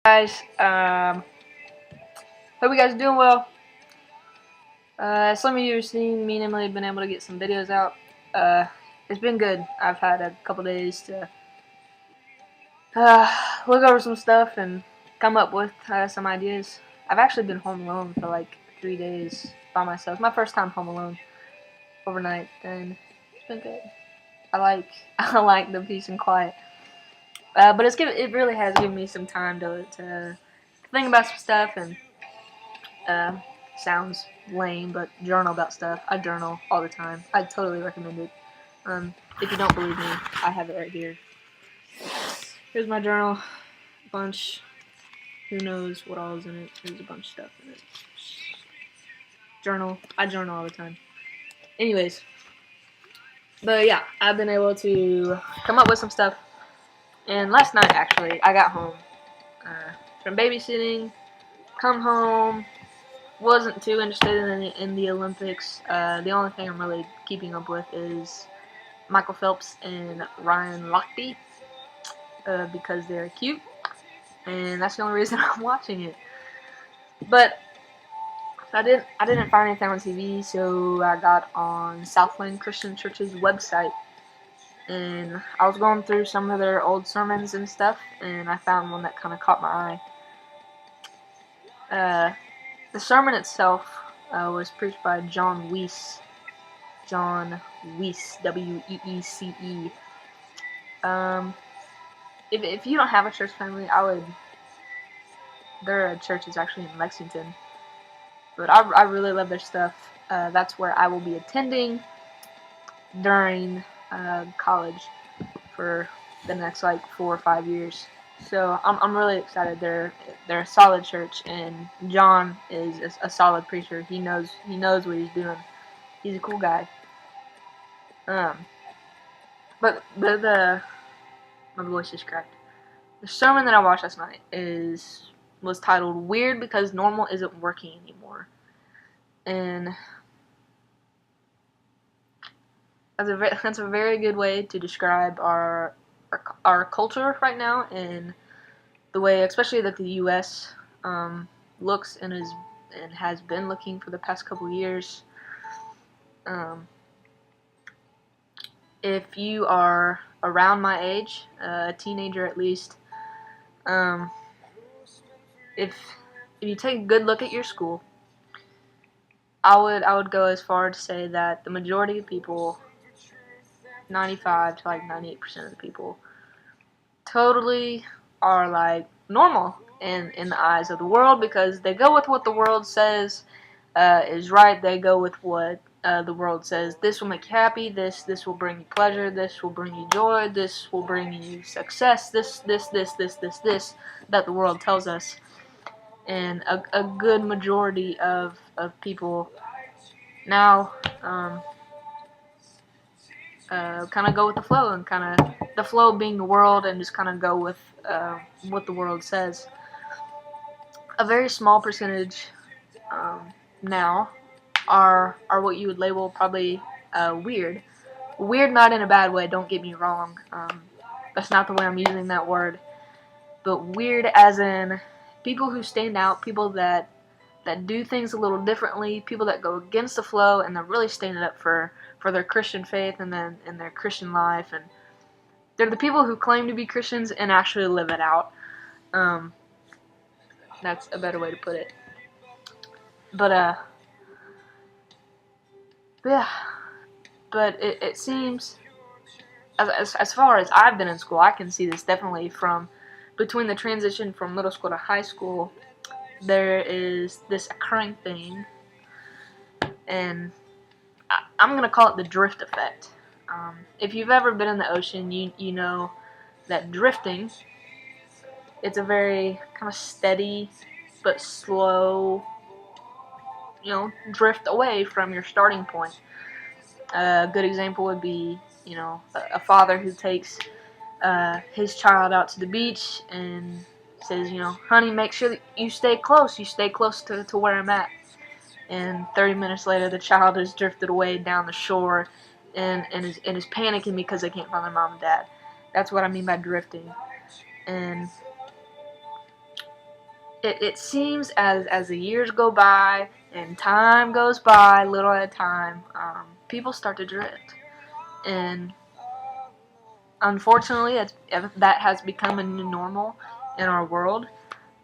Guys, hope you guys are doing well. Some of you have seen me and Emily have been able to get some videos out. It's been good. I've had a couple days to look over some stuff and come up with some ideas. I've actually been home alone for like 3 days by myself. It's my first time home alone overnight, and it's been good. I like the peace and quiet. But it really has given me some time to think about some stuff and sounds lame, but journal about stuff. I journal all the time. I totally recommend it. If you don't believe me, I have it right here. Here's my journal. A bunch. Who knows what all is in it? There's a bunch of stuff in it. Journal. I journal all the time. Anyways. But yeah, I've been able to come up with some stuff. And last night, actually, I got home from babysitting. Come home. Wasn't too interested in the Olympics. The only thing I'm really keeping up with is Michael Phelps and Ryan Lochte because they're cute, and that's the only reason I'm watching it. But I didn't find anything on TV, so I got on Southland Christian Church's website, and I was going through some of their old sermons and stuff, and I found one that kind of caught my eye. The sermon itself was preached by John Weiss. John Weiss, W-E-E-C-E. If you don't have a church family, their church is actually in Lexington. But I really love their stuff. That's where I will be attending during college for the next like 4 or 5 years. So I'm really excited. They're a solid church, and John is a solid preacher. He knows what he's doing. He's a cool guy. But my voice is cracked. The sermon that I watched last night was titled "Weird Because Normal Isn't Working Anymore," and that's a very good way to describe our culture right now, and the way, especially that the U.S. Looks and has been looking for the past couple years. If you are around my age, a teenager at least, if you take a good look at your school, I would go as far to say that the majority of people, 95 to like 98% of the people, totally are like normal in the eyes of the world, because they go with what the world says is right. They go with what the world says. This will make you happy. This will bring you pleasure. This will bring you joy. This will bring you success. This that the world tells us. And a good majority of people now kind of go with the flow, and kind of the flow being the world, and just kind of go with what the world says. A very small percentage now are what you would label probably weird. Weird, not in a bad way, don't get me wrong. That's not the way I'm using that word. But weird as in people who stand out, people that do things a little differently, people that go against the flow, and they're really standing up for their Christian faith and then in their Christian life. And they're the people who claim to be Christians and actually live it out. That's a better way to put it. But it seems, as far as I've been in school, I can see this definitely from between the transition from middle school to high school. There is this occurring thing, and I'm going to call it the drift effect. If you've ever been in the ocean, you know that drifting, it's a very kind of steady but slow, drift away from your starting point. A good example would be, a father who takes his child out to the beach and says, honey, make sure that you stay close to where I'm at. And 30 minutes later, the child has drifted away down the shore and is panicking because they can't find their mom and dad. That's what I mean by drifting. And it seems as the years go by and time goes by, little at a time, people start to drift, and unfortunately, that has become a new normal in our world.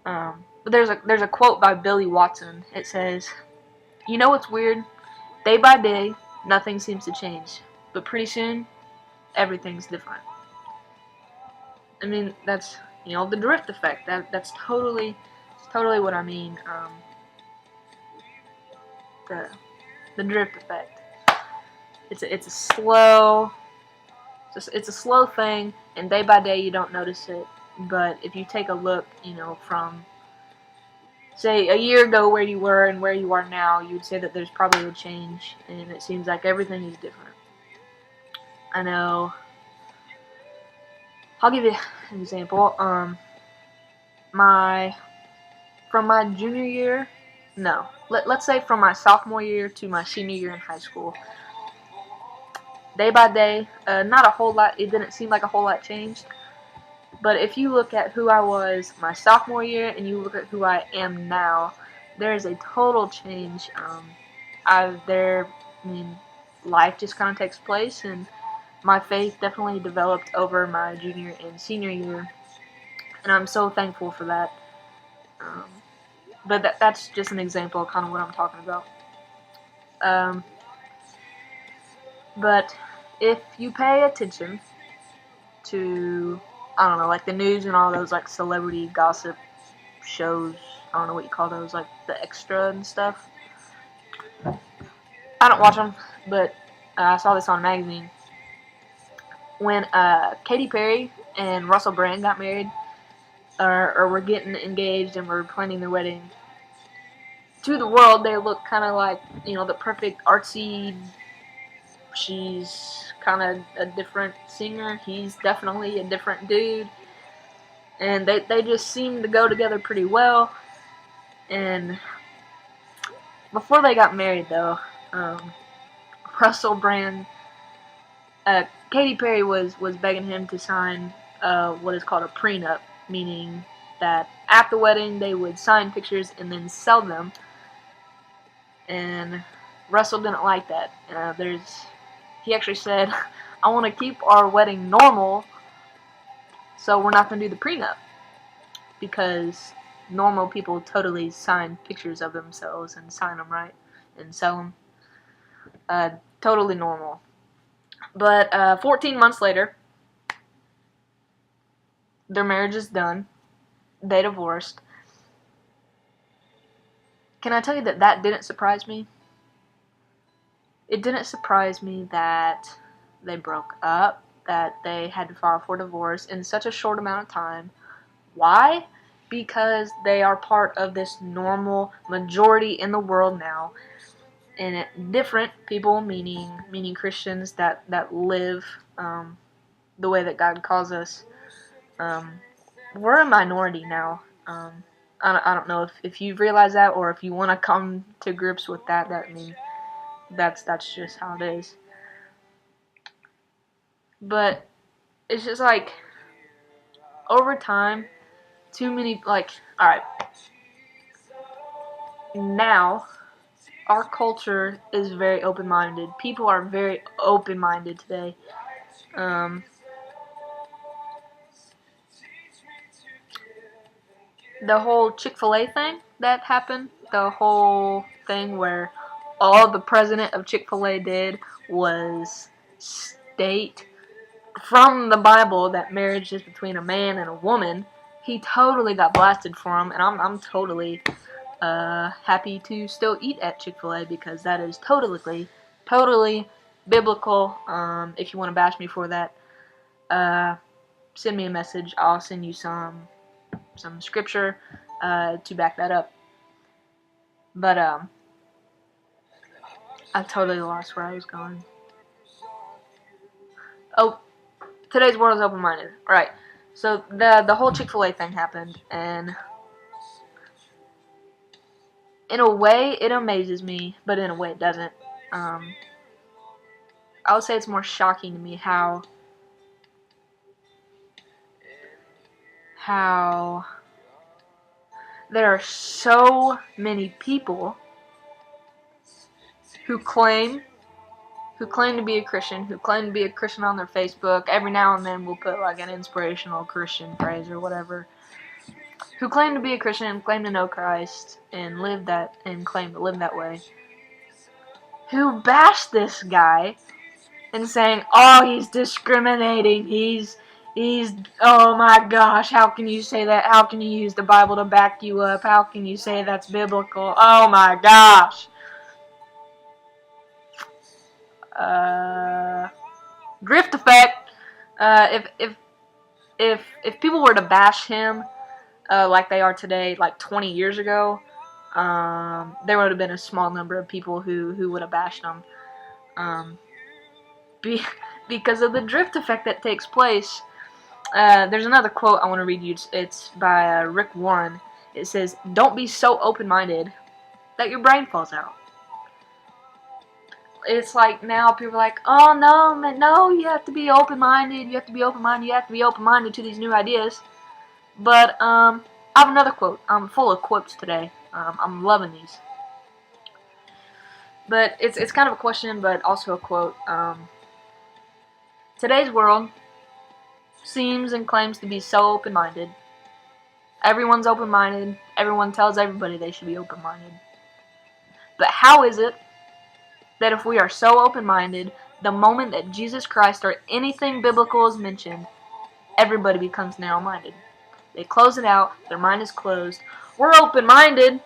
But there's a quote by Billy Watson. It says, "You know what's weird? Day by day, nothing seems to change, but pretty soon, everything's different." I mean, that's the drift effect. That's totally what I mean. The the drift effect. It's a slow it's a slow thing, and day by day you don't notice it. But if you take a look, from say a year ago where you were and where you are now, you would say that there's probably a change, and it seems like everything is different. I know. I'll give you an example. My from my junior year, no, let's say from my sophomore year to my senior year in high school, day by day, not a whole lot. It didn't seem like a whole lot changed. But if you look at who I was my sophomore year and you look at who I am now, there is a total change. I mean, life just kind of takes place, and my faith definitely developed over my junior and senior year, and I'm so thankful for that. Um, but that's just an example of kind of what I'm talking about. Um, but if you pay attention to, I don't know, like the news and all those like celebrity gossip shows, I don't know what you call those, like the extra and stuff. I don't watch them, but I saw this on a magazine. When Katy Perry and Russell Brand got married, or were getting engaged and were planning their wedding, to the world they look kind of like, the perfect artsy. She's kind of a different singer. He's definitely a different dude. And they just seem to go together pretty well. And before they got married, though, Russell Brand, Katy Perry was begging him to sign what is called a prenup, meaning that at the wedding they would sign pictures and then sell them. And Russell didn't like that. He actually said, "I want to keep our wedding normal, so we're not going to do the prenup," because normal people totally sign pictures of themselves and sign them, right, and sell them. Totally normal. But 14 months later, their marriage is done. They divorced. Can I tell you that didn't surprise me? It didn't surprise me that they broke up, that they had to file for divorce in such a short amount of time. Why? Because they are part of this normal majority in the world now, and different people, meaning Christians that live the way that God calls us. We're a minority now. I don't know if you realize that, or if you want to come to grips with that. That's just how it is. But it's just like, over time, too many, like, alright, now our culture is very open-minded. People are very open-minded today. The whole Chick-fil-A thing that happened, the whole thing where all the president of Chick-fil-A did was state from the Bible that marriage is between a man and a woman. He totally got blasted for him, and I'm totally happy to still eat at Chick-fil-A, because that is totally biblical. If you want to bash me for that, send me a message. I'll send you some scripture to back that up. But I totally lost where I was going. Oh, today's world is open-minded. Right. So the whole Chick-fil-A thing happened, and in a way it amazes me, but in a way it doesn't. I would say it's more shocking to me how there are so many people who claim to be a Christian, who claim to be a Christian on their Facebook. Every now and then we'll put like an inspirational Christian phrase or whatever. Who claim to be a Christian, claim to know Christ, and live that, and claim to live that way. Who bash this guy and saying, oh, he's discriminating, he's, oh my gosh, how can you say that? How can you use the Bible to back you up? How can you say that's biblical? Oh my gosh. Drift effect. If people were to bash him like they are today, like 20 years ago, there would have been a small number of people who would have bashed him. Because of the drift effect that takes place. There's another quote I want to read you. It's by Rick Warren. It says, "Don't be so open-minded that your brain falls out." It's like now people are like, oh no, man, no, you have to be open-minded, you have to be open-minded, you have to be open-minded to these new ideas. But I have another quote. I'm full of quotes today. I'm loving these. But it's kind of a question, but also a quote. Today's world seems and claims to be so open-minded. Everyone's open-minded. Everyone tells everybody they should be open-minded. But how is it that if we are so open-minded, the moment that Jesus Christ or anything biblical is mentioned, everybody becomes narrow-minded? They close it out. Their mind is closed. We're open-minded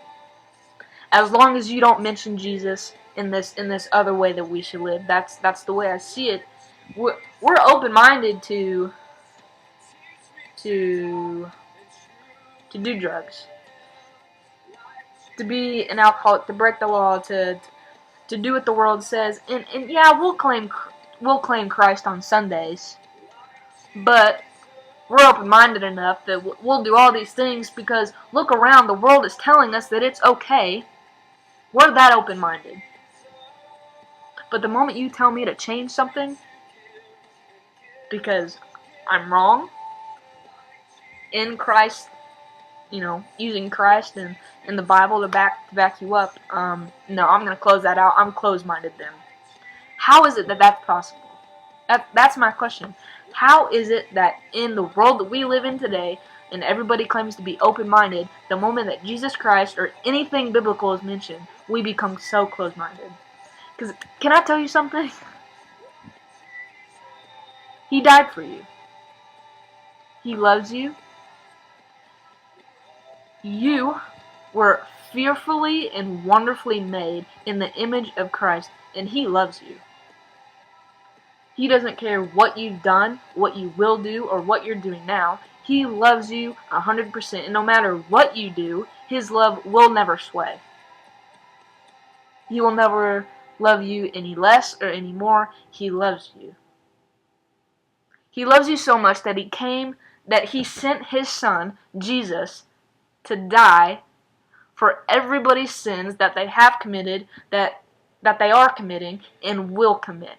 as long as you don't mention Jesus in this other way that we should live. That's the way I see it. We're open-minded to do drugs, to be an alcoholic, to break the law, to do what the world says, and yeah, we'll claim Christ on Sundays, but we're open-minded enough that we'll do all these things because look around, the world is telling us that it's okay. We're that open-minded. But the moment you tell me to change something because I'm wrong in Christ, using Christ and the Bible to back you up, no, I'm going to close that out. I'm closed-minded then. How is it that that's possible? That's my question. How is it that in the world that we live in today, and everybody claims to be open-minded, the moment that Jesus Christ or anything biblical is mentioned, we become so closed-minded? Because, can I tell you something? He died for you. He loves you. You were fearfully and wonderfully made in the image of Christ, and He loves you. He doesn't care what you've done, what you will do, or what you're doing now. He loves you 100%, and no matter what you do, His love will never sway. He will never love you any less or any more. He loves you. He loves you so much that He sent His Son, Jesus, to die for everybody's sins that they have committed, that they are committing, and will commit.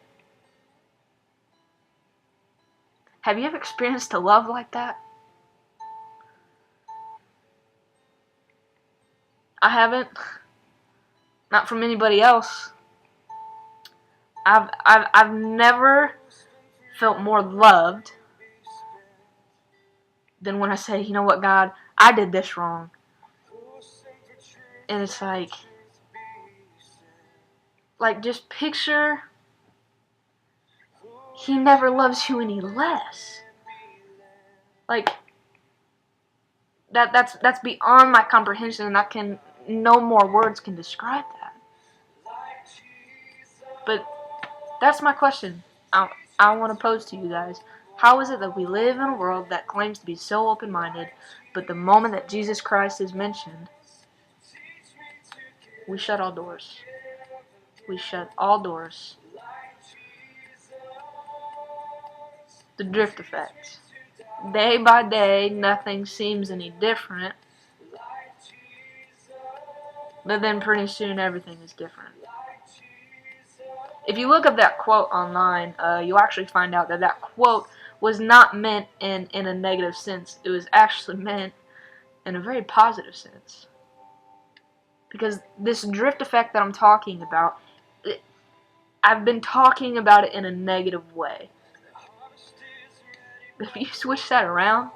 Have you ever experienced a love like that? I haven't. Not from anybody else. I've never felt more loved than when I say, you know what, God, I did this wrong. And it's like just picture He never loves you any less. That's beyond my comprehension, and no more words can describe that. But that's my question I want to pose to you guys. How is it that we live in a world that claims to be so open-minded, but the moment that Jesus Christ is mentioned, we shut all doors? We shut all doors. The drift effect. Day by day, nothing seems any different. But then pretty soon, everything is different. If you look up that quote online, you'll actually find out that quote was not meant in a negative sense. It was actually meant in a very positive sense. Because this drift effect that I'm talking about, I've been talking about it in a negative way. If you switch that around,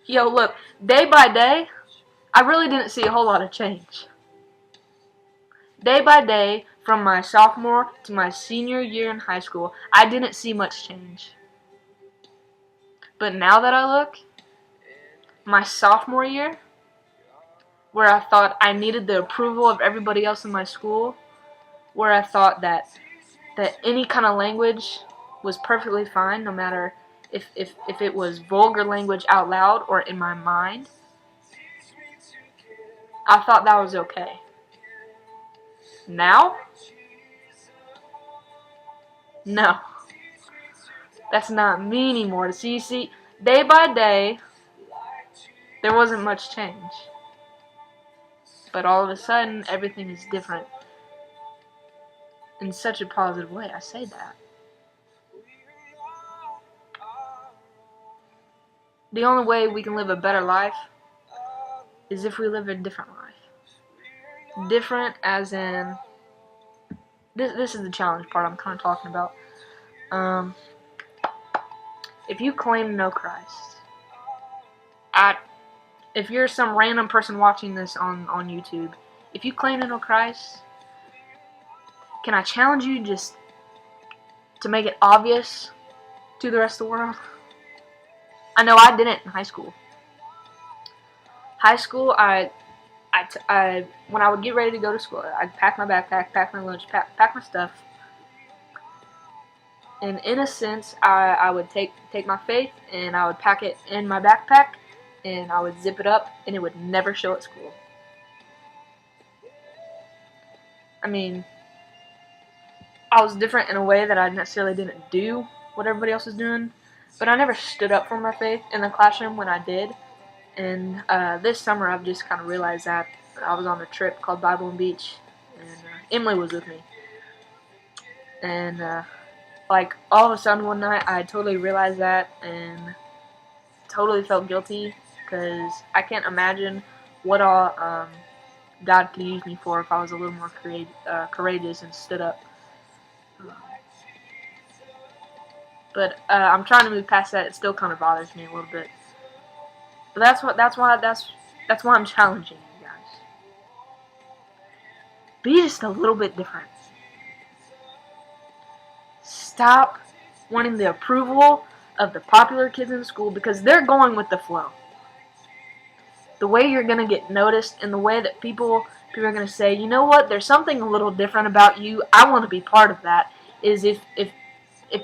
yo, look, day by day, I really didn't see a whole lot of change. Day by day, from my sophomore to my senior year in high school, I didn't see much change. But now that I look, my sophomore year, where I thought I needed the approval of everybody else in my school, where I thought that any kind of language was perfectly fine, no matter if it was vulgar language out loud or in my mind, I thought that was okay. Now? No. That's not me anymore. See, day by day, there wasn't much change. But all of a sudden, everything is different. In such a positive way, I say that. The only way we can live a better life is if we live a different life. Different as in, this is the challenge part I'm kind of talking about. If you claim to know Christ, if you're some random person watching this on YouTube, if you claim to know Christ, can I challenge you just to make it obvious to the rest of the world? I know I didn't in high school. High school, I when I would get ready to go to school, I'd pack my backpack, pack my lunch, pack my stuff. And in a sense, I would take my faith and I would pack it in my backpack and I would zip it up and it would never show at school. I mean, I was different in a way that I necessarily didn't do what everybody else was doing, but I never stood up for my faith in the classroom when I did. And this summer I've just kind of realized that. I was on a trip called Bible and Beach, and Emily was with me. And like all of a sudden one night I totally realized that and totally felt guilty because I can't imagine what all God could use me for if I was a little more courageous and stood up. But I'm trying to move past that. It still kind of bothers me a little bit. But that's why I'm challenging you guys. Be just a little bit different. Stop wanting the approval of the popular kids in school because they're going with the flow. The way you're going to get noticed and the way that people are going to say, you know what, there's something a little different about you, I want to be part of that, is if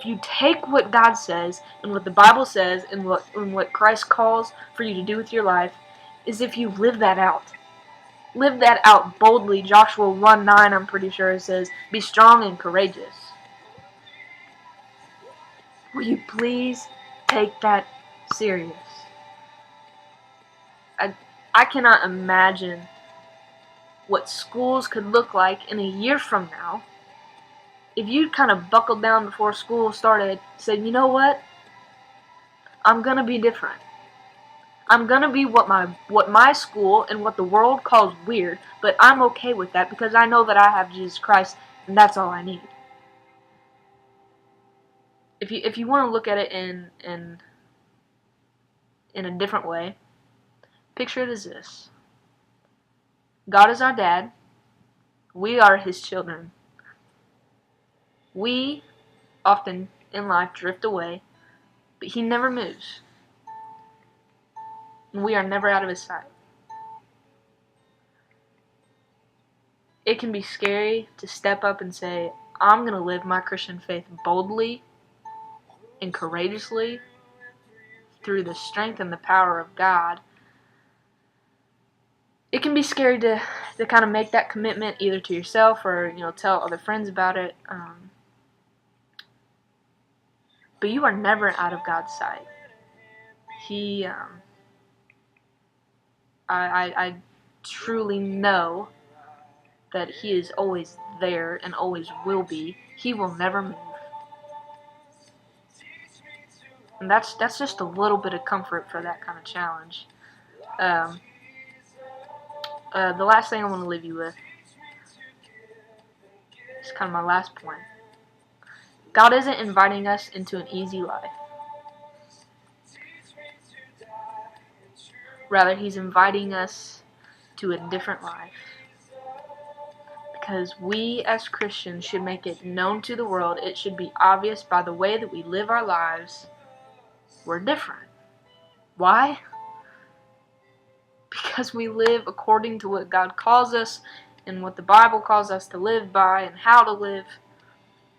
you take what God says and what the Bible says and what Christ calls for you to do with your life, is if you live that out. Live that out boldly. Joshua 1:9, I'm pretty sure it says, be strong and courageous. Will you please take that serious? I cannot imagine what schools could look like in a year from now if you kind of buckled down before school started, said, you know what, I'm going to be different. I'm going to be what my school and what the world calls weird, but I'm okay with that because I know that I have Jesus Christ and that's all I need. If you want to look at it in a different way, picture it as this. God is our dad. We are his children. We often in life drift away, but he never moves. And we are never out of his sight. It can be scary to step up and say, I'm going to live my Christian faith boldly and courageously through the strength and the power of God. It can be scary to kind of make that commitment either to yourself or tell other friends about it. But you are never out of God's sight. I truly know that he is always there and always will be. He will never move. And that's just a little bit of comfort for that kind of challenge. The last thing I want to leave you with is kind of my last point. God isn't inviting us into an easy life. Rather, He's inviting us to a different life. Because we as Christians should make it known to the world. It should be obvious by the way that we live our lives. We're different. Why? Because we live according to what God calls us and what the Bible calls us to live by and how to live.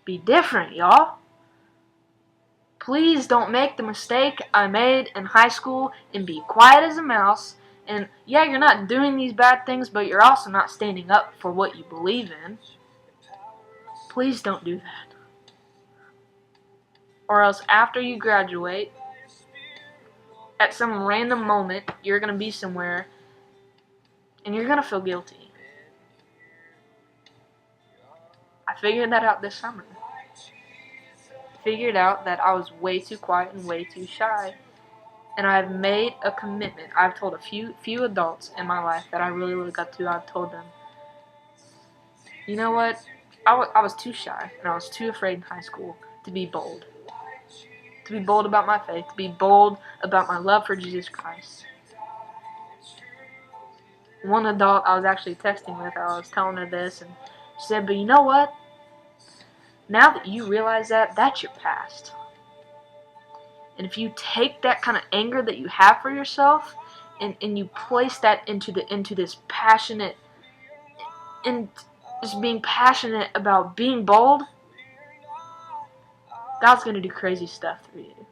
Be different, y'all. Please don't make the mistake I made in high school and be quiet as a mouse. And yeah, you're not doing these bad things, but you're also not standing up for what you believe in. Please don't do that. Or else after you graduate, at some random moment, you're going to be somewhere and you're going to feel guilty. I figured that out this summer. Figured out that I was way too quiet and way too shy. And I've made a commitment. I've told a few adults in my life that I really look up to. I've told them, you know what? I was too shy and I was too afraid in high school to be bold. To be bold about my faith. To be bold about my love for Jesus Christ. One adult I was actually texting with, I was telling her this, and she said, but you know what? Now that you realize that, that's your past. And if you take that kind of anger that you have for yourself and you place that into this passionate, and just being passionate about being bold, God's going to do crazy stuff through you.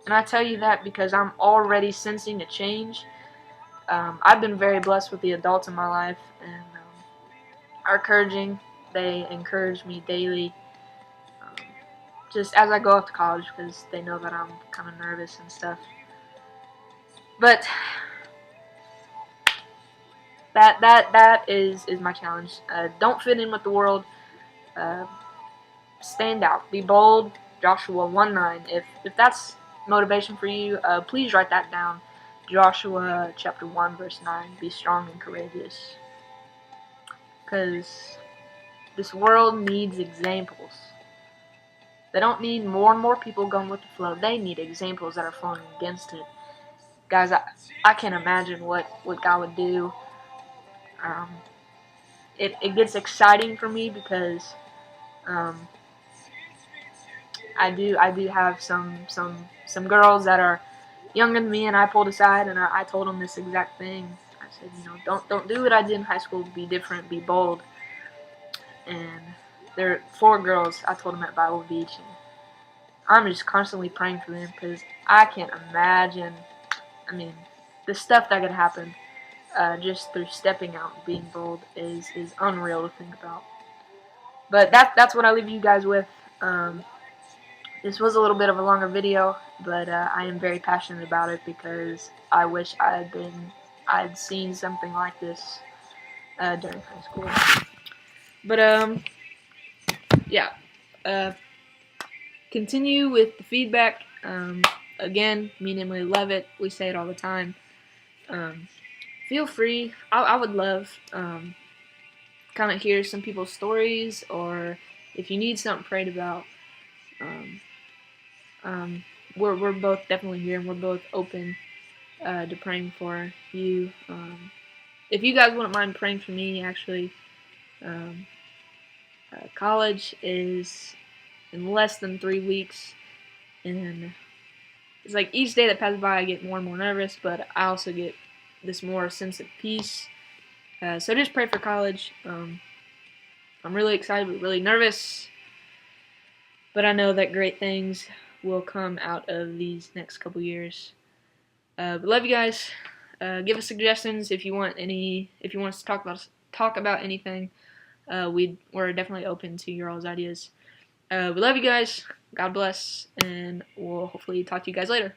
And I tell you that because I'm already sensing a change. I've been very blessed with the adults in my life, and are encouraging. They encourage me daily. Just as I go off to college, because they know that I'm kind of nervous and stuff. But that is my challenge. Don't fit in with the world. Stand out. Be bold. Joshua 1:9. If that's motivation for you, please write that down. Joshua chapter 1 verse 9. Be strong and courageous. Because this world needs examples. They don't need more and more people going with the flow. They need examples that are flowing against it. Guys, I can't imagine what God would do. It gets exciting for me because I do have some girls that are younger than me, and I pulled aside and I told them this exact thing. I said, you know, don't do what I did in high school. Be different, be bold. And there are 4 girls I told them at Bible Beach, and I'm just constantly praying for them because I can't imagine. I mean, the stuff that could happen just through stepping out and being bold is unreal to think about. But that's what I leave you guys with. This was a little bit of a longer video, but I am very passionate about it because I wish I'd seen something like this during high school. But yeah, continue with the feedback. Again, me and Emily love it. We say it all the time. Feel free. I would love kind of hear some people's stories, or if you need something prayed about. We're both definitely here, and we're both open to praying for you. If you guys wouldn't mind praying for me, actually, college is in less than 3 weeks, and it's like each day that passes by I get more and more nervous, but I also get this more sense of peace. So just pray for college. I'm really excited but really nervous, but I know that great things will come out of these next couple years. But love you guys. Give us suggestions if you want us to talk about anything. We're definitely open to your all's ideas. We love you guys. God bless, and we'll hopefully talk to you guys later.